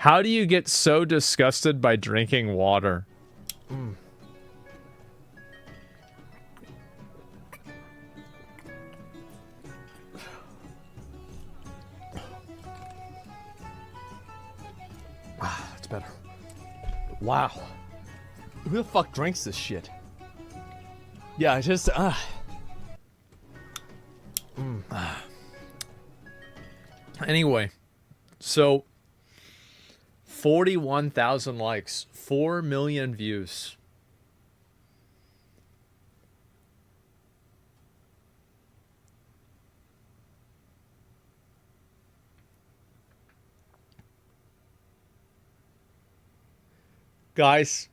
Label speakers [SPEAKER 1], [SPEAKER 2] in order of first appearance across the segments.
[SPEAKER 1] How do you get so disgusted by drinking water?
[SPEAKER 2] Mm. Ah, it's better. Wow. Who the fuck drinks this shit? Yeah, I just,
[SPEAKER 1] Anyway, so 41,000 likes, 4 million views. Guys,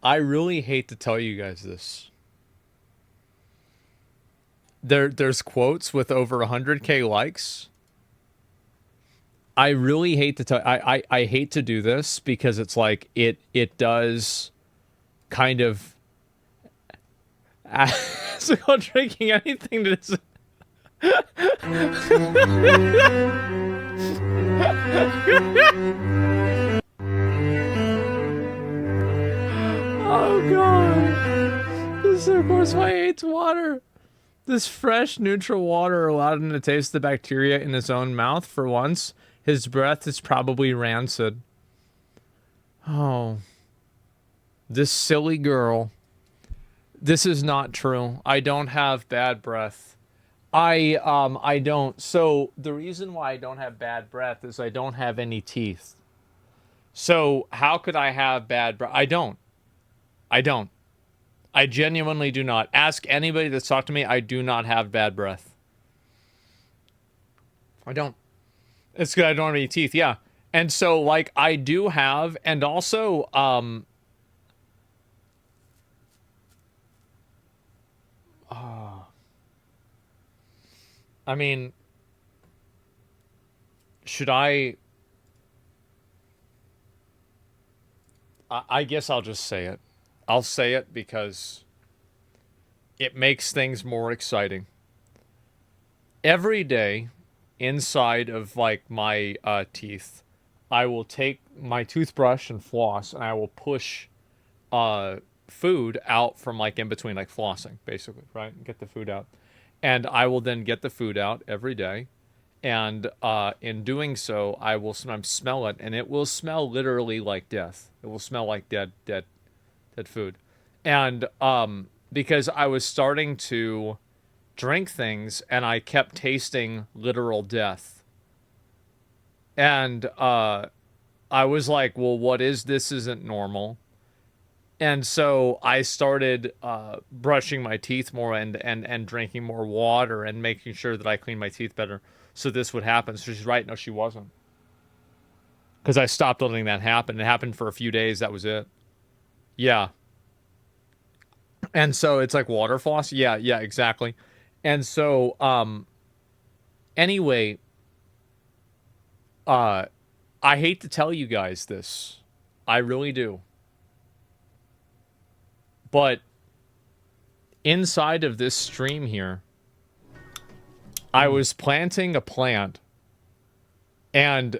[SPEAKER 1] I really hate to tell you guys this. There's quotes with over 100k likes. I really hate to tell I hate to do this because it's like it does kind of so I'm drinking anything that is Oh god. This is of course why he hates water. This fresh, neutral water allowed him to taste the bacteria in his own mouth for once. His breath is probably rancid. Oh. This silly girl. This is not true. I don't have bad breath. I don't. So the reason why I don't have bad breath is I don't have any teeth. So how could I have bad breath? I don't. I genuinely do not. Ask anybody that's talked to me. I do not have bad breath. I don't. It's good I don't have any teeth, yeah. And so, like, I do have, and also, I mean, should I guess I'll just say it. I'll say it because it makes things more exciting. Every day, inside of, like, my teeth, I will take my toothbrush and floss, and I will push food out from, like, in between, like, flossing, basically, right? Get the food out. And I will then get the food out every day. And in doing so, I will sometimes smell it, and it will smell literally like death. It will smell like dead food. And because I was starting to drink things, and I kept tasting literal death. And I was like, well, what is this? Isn't normal. And so I started brushing my teeth more and drinking more water and making sure that I clean my teeth better so this would happen. So she's right. No, she wasn't. Because I stopped letting that happen. It happened for a few days. That was it. Yeah. And so it's like water floss. Yeah, exactly. And so, anyway, I hate to tell you guys this. I really do. But inside of this stream here, I was planting a plant, and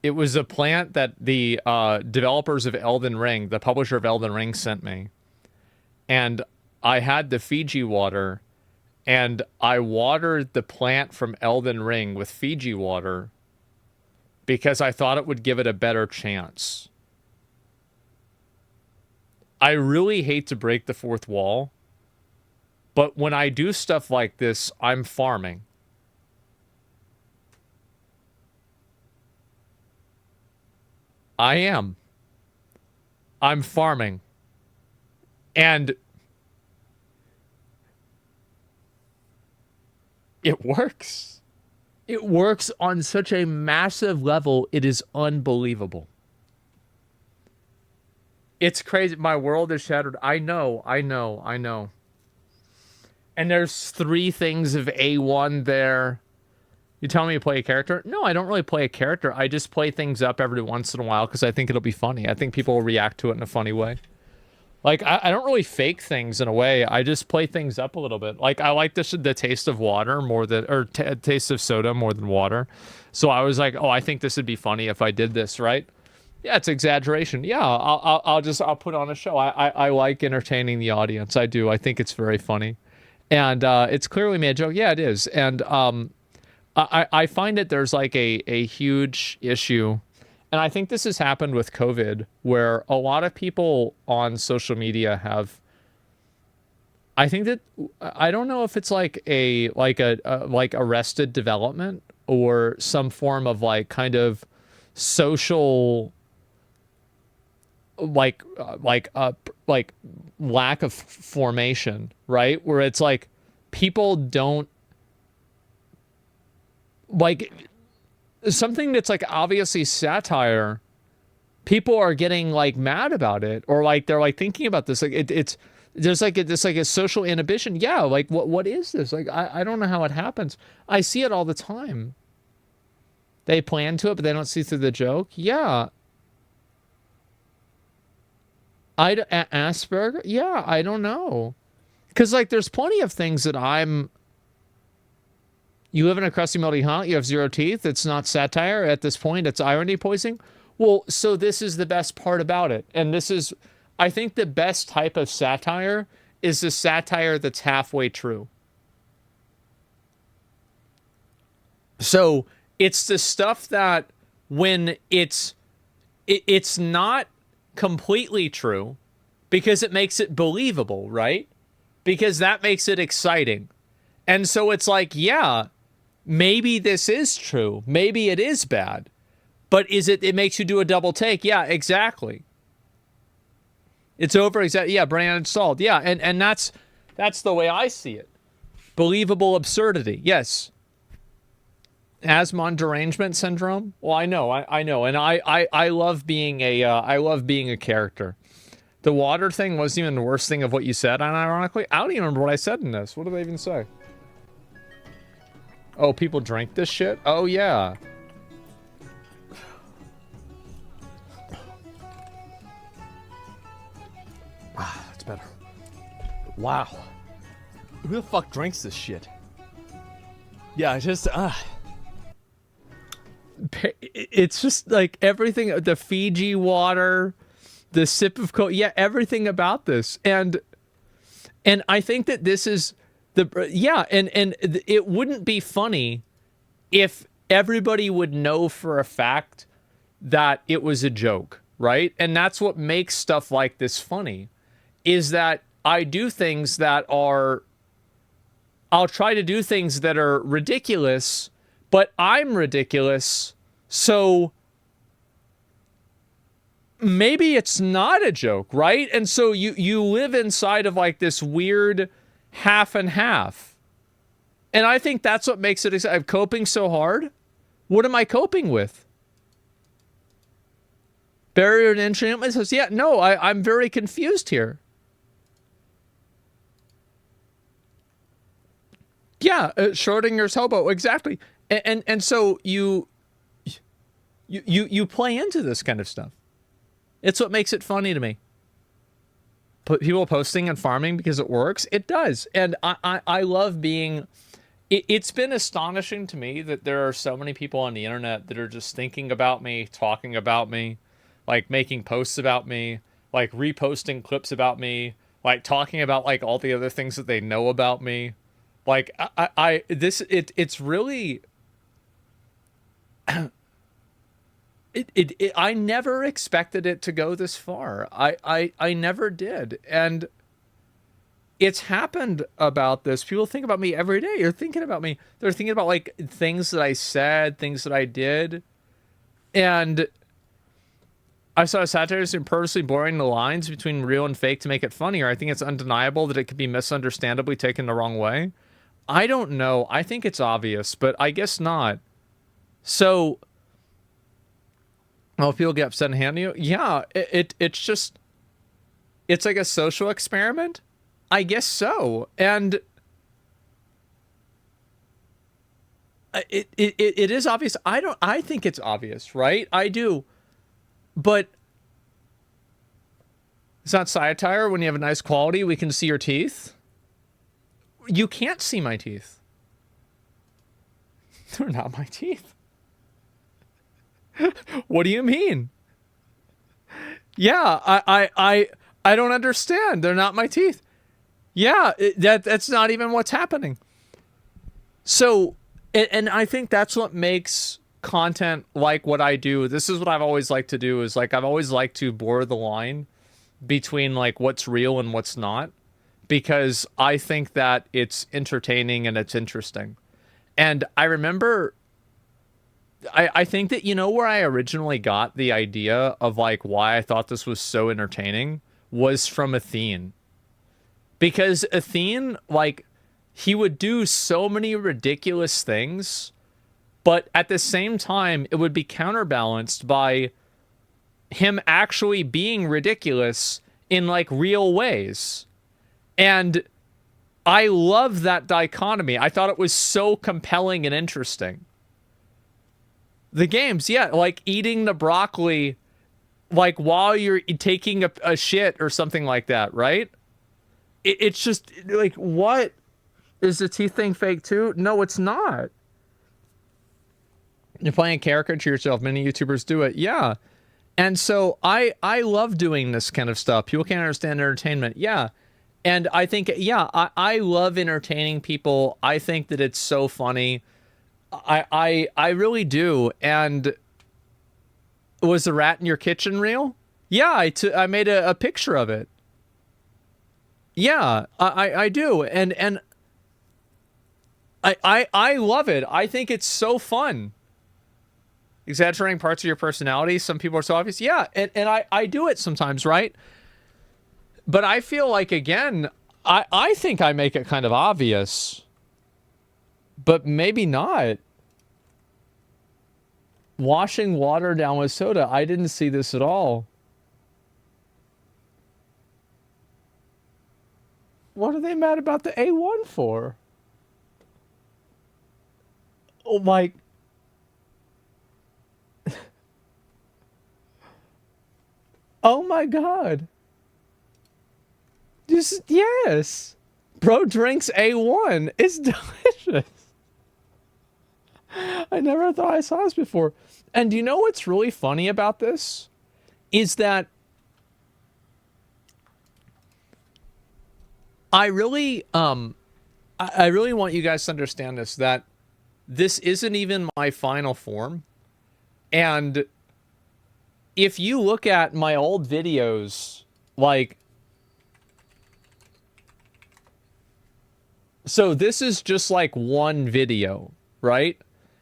[SPEAKER 1] it was a plant that the developers of Elden Ring, the publisher of Elden Ring, sent me. And I had the Fiji water, and I watered the plant from Elden Ring with Fiji water because I thought it would give it a better chance. I really hate to break the fourth wall, but when I do stuff like this, I'm farming. I am. I'm farming. And it works. It works on such a massive level, it is unbelievable. It's crazy. My world is shattered. I know. And there's 3 things of A1 there. You telling me to play a character? No, I don't really play a character. I just play things up every once in a while because I think it'll be funny. I think people will react to it in a funny way. Like I don't really fake things in a way. I just play things up a little bit. Like I like the taste of water more than or taste of soda more than water. So I was like, oh, I think this would be funny if I did this, right? Yeah, it's exaggeration. Yeah, I'll put on a show. I like entertaining the audience. I do. I think it's very funny, and it's clearly made a joke. Yeah, it is. And I find that there's like a huge issue, and I think this has happened with COVID, where a lot of people on social media have. I think that I don't know if it's like like arrested development or some form of like kind of social like lack of formation, right? Where it's like people don't like something that's like obviously satire. People are getting like mad about it, or like they're like thinking about this. Like it's there's like this like a social inhibition. Yeah, like what is this? Like I don't know how it happens. I see it all the time. They plan to it, but they don't see through the joke. Yeah, Asperger? Yeah, I don't know. Because, like, there's plenty of things that I'm. You live in a crusty, melty haunt, you have zero teeth. It's not satire. At this point, it's irony poisoning. Well, so this is the best part about it. And this is, I think, the best type of satire is the satire that's halfway true. So it's the stuff that when it's not completely true because it makes it believable, right? Because that makes it exciting. And so it's like, yeah, maybe this is true. Maybe it is bad. But it makes you do a double take. Yeah, exactly. It's over exactly. Yeah, brand installed. Yeah, and that's the way I see it. Believable absurdity. Yes. Asmongold derangement syndrome. Well, I know, and I love being a character. The water thing wasn't even the worst thing of what you said, and ironically, I don't even remember what I said in this. What did I even say? Oh, people drink this shit? Oh yeah.
[SPEAKER 2] That's better. Wow. Who the fuck drinks this shit? Yeah,
[SPEAKER 1] it's just like everything, the Fiji water, the sip of coke, yeah, everything about this. And I think that this is and it wouldn't be funny if everybody would know for a fact that it was a joke, right? And that's what makes stuff like this funny, is that I do things that are, I'll try to do things that are ridiculous, but I'm ridiculous, so maybe it's not a joke, right? And so you live inside of like this weird half and half. And I think that's what makes it exciting. I'm coping so hard. What am I coping with? Barrier and enchantment says, yeah, no, I'm very confused here. Yeah, Schrodinger's hobo, exactly. And so you play into this kind of stuff. It's what makes it funny to me. People posting and farming because it works. It does. And I love being... It's been astonishing to me that there are so many people on the internet that are just thinking about me, talking about me, like making posts about me, like reposting clips about me, like talking about like all the other things that they know about me. Like it's really... I never expected it to go this far. I never did. And it's happened about this. People think about me every day. You're thinking about me. They're thinking about like things that I said, things that I did. And I saw satires in purposely blurring the lines between real and fake to make it funnier. I think it's undeniable that it could be misunderstandably taken the wrong way. I don't know. I think it's obvious, but I guess not. So, if people get upset and hand you, yeah, it's just, it's like a social experiment. I guess so. And it is obvious. I think it's obvious, right? I do. But It's not satire when you have a nice quality. We can see your teeth. You can't see my teeth. They're not my teeth. What do you mean? Yeah, I don't understand. They're not my teeth. Yeah, that's not even what's happening. So, and I think that's what makes content like what I do. This is what I've always liked to do, is like I've always liked to blur the line between like what's real and what's not, because I think that it's entertaining and it's interesting. And I remember, I think that, you know, where I originally got the idea of like why I thought this was so entertaining was from Athene. Because Athene, like, he would do so many ridiculous things, but at the same time, it would be counterbalanced by him actually being ridiculous in like real ways. And I love that dichotomy. I thought it was so compelling and interesting. The games, yeah, like eating the broccoli like while you're taking a shit or something like that, right? It's just like, what? Is the teeth thing fake too? No, it's not. You're playing a caricature yourself. Many YouTubers do it. Yeah. And so I love doing this kind of stuff. People can't understand entertainment. Yeah. And I think, yeah, I love entertaining people. I think that it's so funny. I really do. And was the rat in your kitchen real? Yeah, I made a picture of it. Yeah, I do. And I love it. I think it's so fun. Exaggerating parts of your personality. Some people are so obvious. Yeah, and I do it sometimes, right? But I feel like, again, I think I make it kind of obvious. But maybe not. Washing water down with soda. I didn't see this at all. What are they mad about the A1 for? Oh my... Oh my god. Yes. Bro drinks A1. It's delicious. I never thought I saw this before. And do you know what's really funny about this? Is that I really want you guys to understand this, that this isn't even my final form. And if you look at my old videos, like, so this is just like one video, right?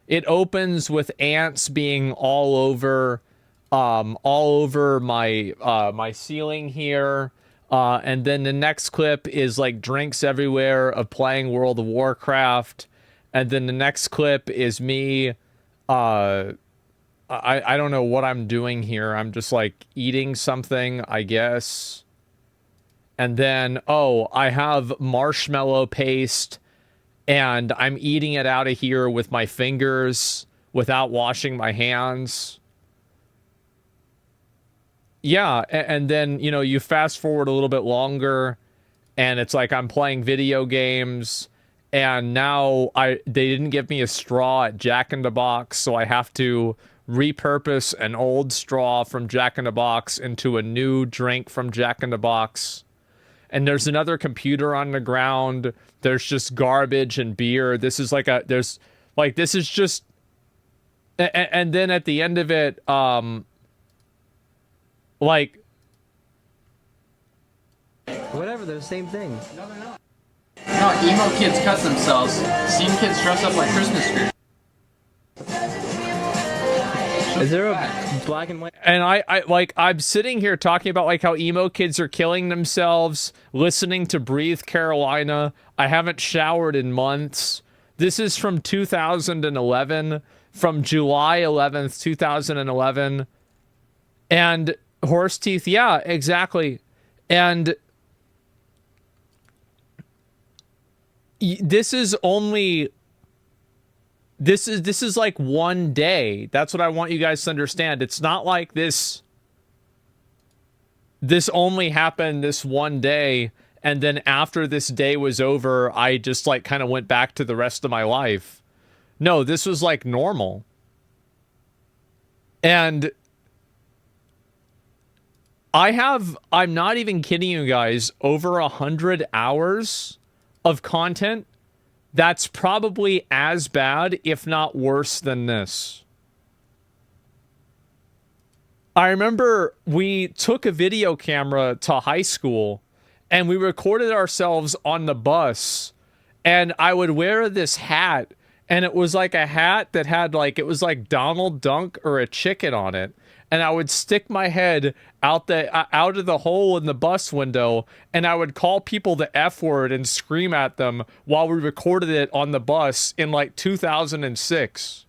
[SPEAKER 1] It opens with ants being all over my my ceiling here. And then the next clip is like drinks everywhere of playing World of Warcraft. And then the next clip is me. I don't know what I'm doing here. I'm just like eating something, I guess. And then, oh, I have marshmallow paste and I'm eating it out of here with my fingers without washing my hands. Yeah, and then, you know, you fast forward a little bit longer and it's like I'm playing video games and now they didn't give me a straw at Jack in the Box, so I have to repurpose an old straw from Jack in the Box into a new drink from Jack in the Box. And there's another computer on the ground. There's just garbage and beer. This is like this is just, and then at the end of it, like,
[SPEAKER 3] whatever, they're the same thing.
[SPEAKER 4] No, they're not. No, emo kids cut themselves. Seen kids dress up like Christmas trees.
[SPEAKER 3] Is there a black and white?
[SPEAKER 1] and I'm sitting here talking about like how emo kids are killing themselves, listening to Breathe Carolina. I haven't showered in months. This is from 2011, from July 11th, 2011. And horse teeth, yeah, exactly. And this is only, this is like one day. That's what I want you guys to understand. It's not like this this only happened this one day, and then after this day was over, I just like kind of went back to the rest of my life. No, this was like normal. And I'm not even kidding you guys, over 100 hours of content that's probably as bad, if not worse than this. I remember we took a video camera to high school and we recorded ourselves on the bus, and I would wear this hat, and it was like a hat that had like, it was like Donald Duck or a chicken on it. And I would stick my head out of the hole in the bus window, and I would call people the F word and scream at them while we recorded it on the bus in like 2006.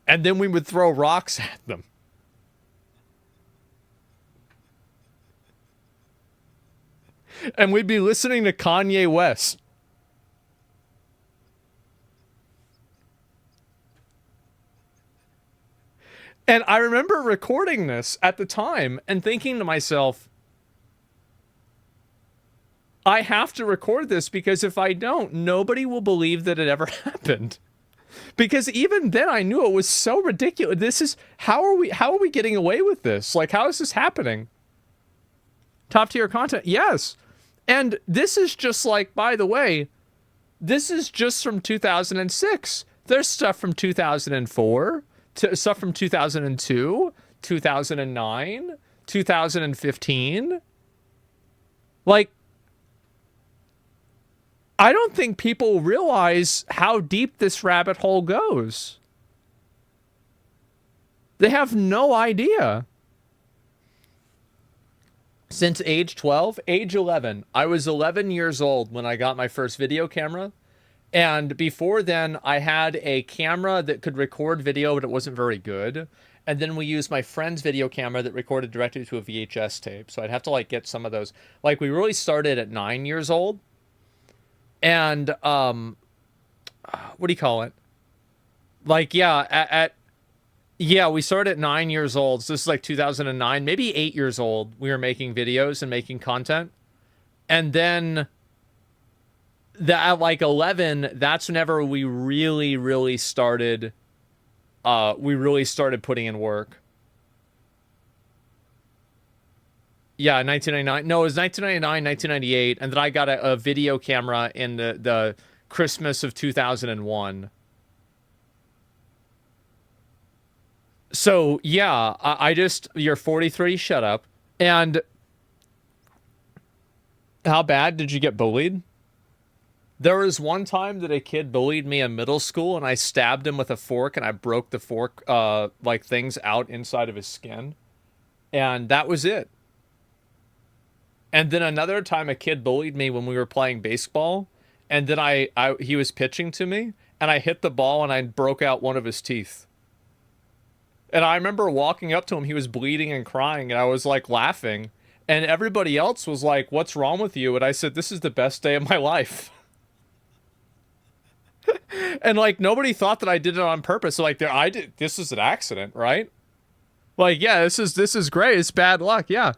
[SPEAKER 1] And then we would throw rocks at them. And we'd be listening to Kanye West. And I remember recording this at the time and thinking to myself, I have to record this, because if I don't, nobody will believe that it ever happened. Because even then I knew it was so ridiculous. This is, how are we getting away with this? Like, how is this happening? Top tier content. Yes. And this is just like, by the way, this is just from 2006. There's stuff from 2004. Stuff from 2002, 2009, 2015. Like, I don't think people realize how deep this rabbit hole goes. They have no idea. Since age 12, age 11, I was 11 years old when I got my first video camera. And before then, I had a camera that could record video, but it wasn't very good. And then we used my friend's video camera that recorded directly to a VHS tape. So I'd have to like get some of those. Like, we really started at 9 years old. And, what do you call it? Like, yeah, yeah, we started at 9 years old. So this is like 2009, maybe 8 years old. We were making videos and making content. And then at like 11, that's whenever we really started, putting in work. Yeah, 1999. No, it was 1999, 1998. And then I got a video camera in the Christmas of 2001. So, yeah, I just, you're 43, shut up. And how bad did you get bullied? There was one time that a kid bullied me in middle school, and I stabbed him with a fork, and I broke the fork, like, things out inside of his skin. And that was it. And then another time a kid bullied me when we were playing baseball, and then he was pitching to me, and I hit the ball, and I broke out one of his teeth. And I remember walking up to him, he was bleeding and crying, and I was, like, laughing. And everybody else was like, "What's wrong with you?" And I said, "This is the best day of my life." And like, nobody thought that I did it on purpose. So like, this is an accident, right? Like, yeah, this is great. It's bad luck. Yeah.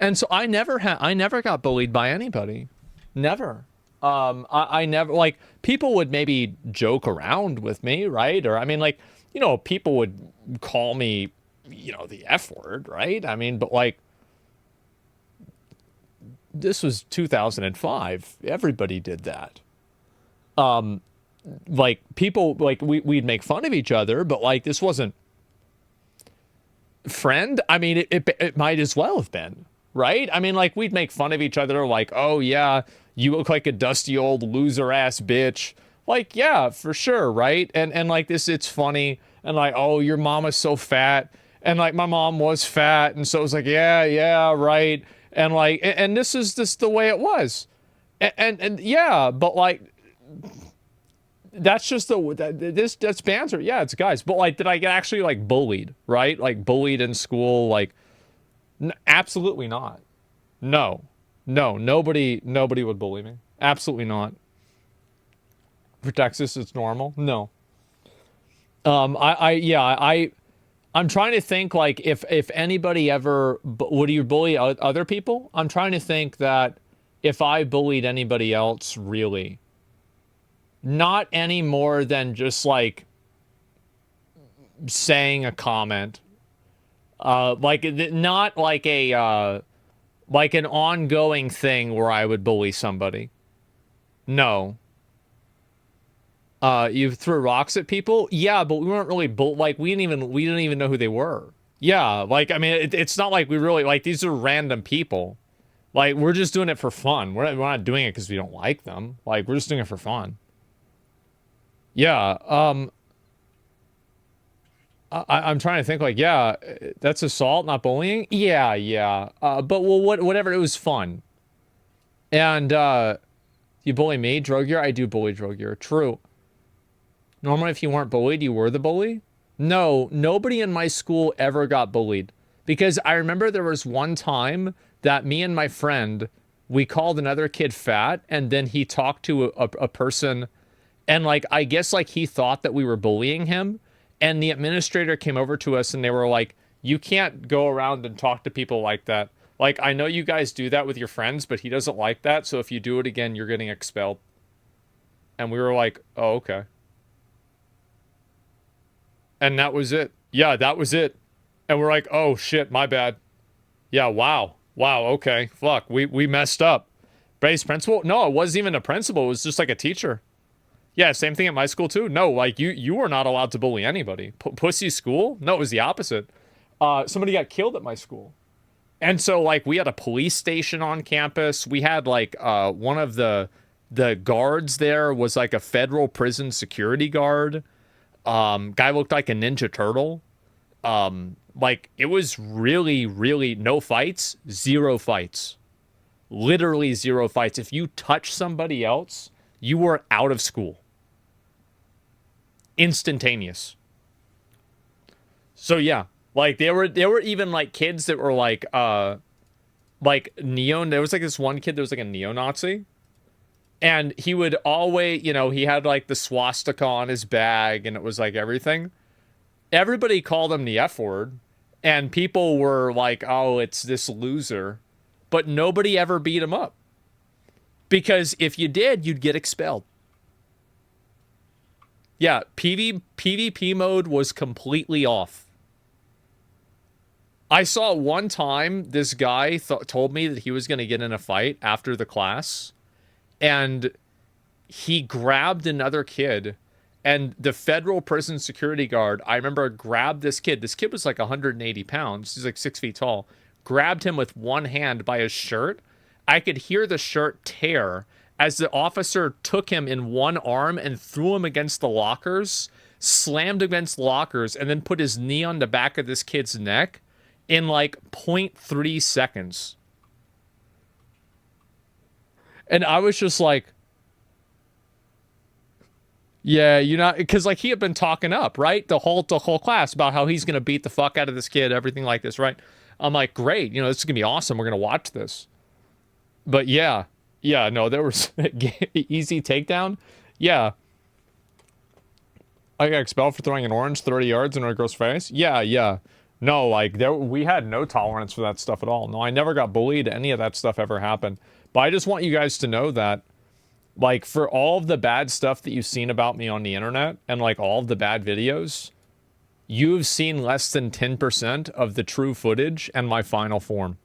[SPEAKER 1] And so I never got bullied by anybody. Never. I never, like, people would maybe joke around with me, right? Or, I mean, like, you know, people would call me, you know, the F word, right? I mean, but like, this was 2005. Everybody did that. Like, people, like, we'd make fun of each other, but like, this wasn't friend. I mean, it might as well have been, right? I mean, like, we'd make fun of each other, like, "Oh yeah, you look like a dusty old loser ass bitch." Like, yeah, for sure, right? And like, this, it's funny. And like, "Oh, your mama's so fat." And like, my mom was fat, and so it was like, yeah, right. And like, and this is just the way it was. And yeah, but like, that's just that's banter. Yeah, it's guys. But like, did I get actually like bullied, right? Like, bullied in school? Like, absolutely not. No, nobody would bully me. Absolutely not. For Texas, it's normal. No. I I'm trying to think, like, if anybody ever would you bully other people? I'm trying to think that if I bullied anybody else, really, not any more than just like saying a comment, like not like a like an ongoing thing where I would bully somebody. No. You threw rocks at people? Yeah, but we weren't really like we didn't even know who they were. Yeah, like I mean, it's not like we really like these are random people. Like we're just doing it for fun. We're not doing it because we don't like them. Like we're just doing it for fun. Yeah. I'm trying to think. Like, yeah, that's assault, not bullying. Yeah, yeah. But well, whatever. It was fun. And you bully me, drug gear. I do bully drug gear. True. Normally, if you weren't bullied, you were the bully. No, nobody in my school ever got bullied. Because I remember there was one time that me and my friend, we called another kid fat, and then he talked to a person, and like, I guess like he thought that we were bullying him, and the administrator came over to us and they were like, you can't go around and talk to people like that. Like, I know you guys do that with your friends, but he doesn't like that, so if you do it again, you're getting expelled. And we were like, oh, okay. And that was it. Yeah, that was it. And we're like, oh shit, my bad. Yeah, wow. Wow, okay. Fuck, we messed up. Base principal? No, it wasn't even a principal. It was just like a teacher. Yeah, same thing at my school too. No, like you were not allowed to bully anybody. Pussy school? No, it was the opposite. Somebody got killed at my school. And so like we had a police station on campus. We had like one of the guards there was like a federal prison security guard. Guy looked like a Ninja Turtle. Like it was really, really no fights, zero fights. Literally zero fights. If you touch somebody else, you were out of school. Instantaneous. So yeah, like there were even like kids that were like there was like this one kid that was like a neo-Nazi. And he would always, you know, he had like the swastika on his bag and it was like everything. Everybody called him the F word. And people were like, oh, it's this loser. But nobody ever beat him up. Because if you did, you'd get expelled. Yeah, PvP mode was completely off. I saw one time this guy told me that he was going to get in a fight after the class. And he grabbed another kid, and the federal prison security guard, I remember, grabbed this kid. This kid was like 180 pounds. He's like 6 feet tall. Grabbed him with one hand by his shirt. I could hear the shirt tear as the officer took him in one arm and threw him against the lockers, slammed against lockers, and then put his knee on the back of this kid's neck in like 0.3 seconds. And I was just like, yeah, you're not, because like he had been talking up, right? The whole class about how he's gonna beat the fuck out of this kid, everything like this, right? I'm like, great, you know, this is gonna be awesome. We're gonna watch this. But yeah, no, there was easy takedown. Yeah, I got expelled for throwing an orange 30 yards in a girl's face. Yeah. No, like we had no tolerance for that stuff at all. No, I never got bullied. Any of that stuff ever happened. But I just want you guys to know that, like, for all of the bad stuff that you've seen about me on the internet and, like, all of the bad videos, you've seen less than 10% of the true footage and my final form.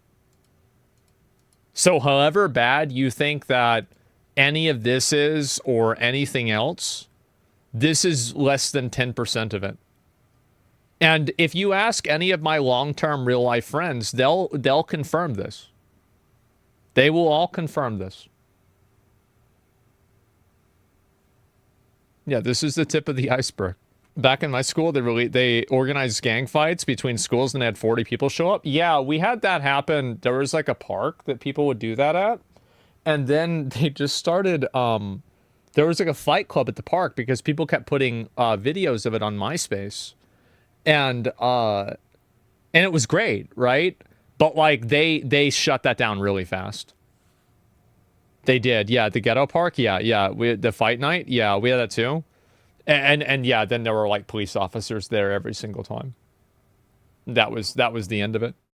[SPEAKER 1] So, however bad you think that any of this is or anything else, this is less than 10% of it. And if you ask any of my long-term real-life friends, they'll confirm this. They will all confirm this. Yeah, this is the tip of the iceberg. Back in my school, they organized gang fights between schools and they had 40 people show up. Yeah, we had that happen. There was like a park that people would do that at. And then they just started, there was like a fight club at the park because people kept putting videos of it on MySpace. And it was great, right? But like they shut that down really fast. They did, yeah. The ghetto park, yeah. The fight night, yeah. We had that too, and yeah. Then there were like police officers there every single time. That was the end of it.